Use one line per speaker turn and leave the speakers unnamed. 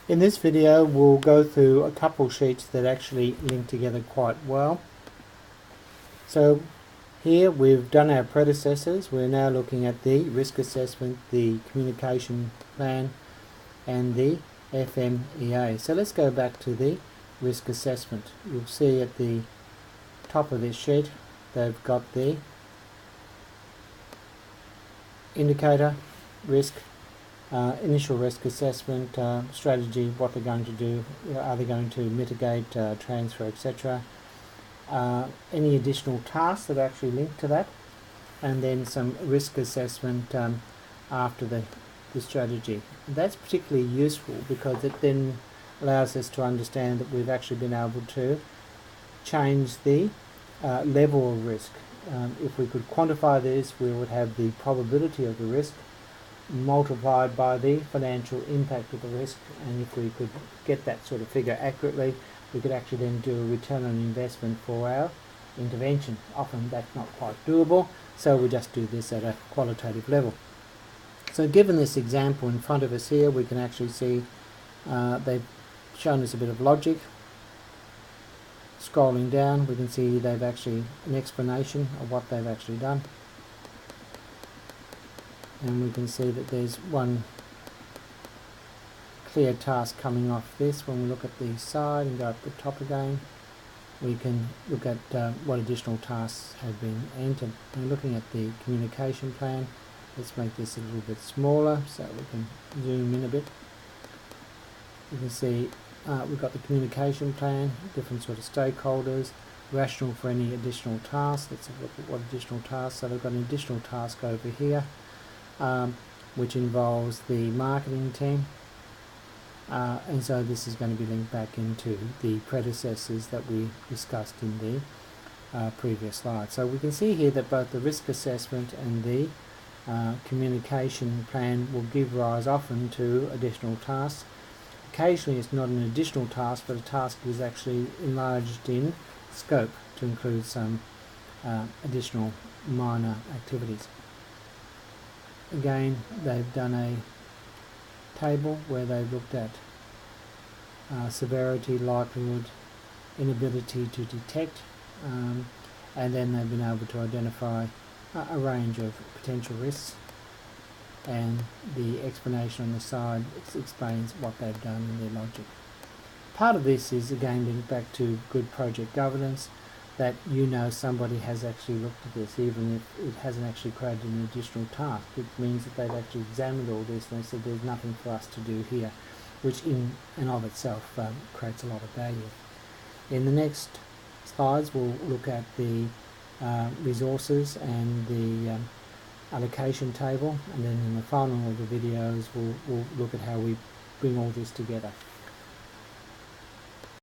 In this video we'll go through a couple sheets that actually link together quite well. So here we've done our predecessors. We're now looking at the risk assessment, the communication plan and the FMEA. So let's go back to the risk assessment. You'll see at the top of this sheet they've got the indicator, risk, initial risk assessment, strategy, what they're going to do, are they going to mitigate, transfer, etc. Any additional tasks that actually link to that, and then some risk assessment after the strategy. That's particularly useful because it then allows us to understand that we've actually been able to change the level of risk. If we could quantify this, we would have the probability of the risk multiplied by the financial impact of the risk, and if we could get that sort of figure accurately, we could actually then do a return on investment for our intervention. Often that's not quite doable, so we just do this at a qualitative level. So given this example in front of us here, we can actually see they've shown us a bit of logic. Scrolling down, we can see they've actually an explanation of what they've actually done, and we can see that there's one clear task coming off this. When we look at the side and go up the top again, we can look at what additional tasks have been entered. And looking at the communication plan, let's make this a little bit smaller so we can zoom in a bit. You can see we've got the communication plan, different sort of stakeholders, rationale for any additional tasks. Let's have a look at what additional tasks. So they've got an additional task over here, which involves the marketing team, and so this is going to be linked back into the predecessors that we discussed in the previous slide. So we can see here that both the risk assessment and the communication plan will give rise often to additional tasks. Occasionally it's not an additional task, but a task is actually enlarged in scope to include some additional minor activities. Again, they've done a table where they've looked at severity, likelihood, inability to detect, and then they've been able to identify a range of potential risks, and the explanation on the side explains what they've done and their logic. Part of this is again linked back to good project governance, that somebody has actually looked at this, even if it hasn't actually created an additional task. It means that they've actually examined all this and they said there's nothing for us to do here, which in and of itself creates a lot of value. In the next slides we'll look at the resources and the allocation table, and then in the final of the videos we'll look at how we bring all this together.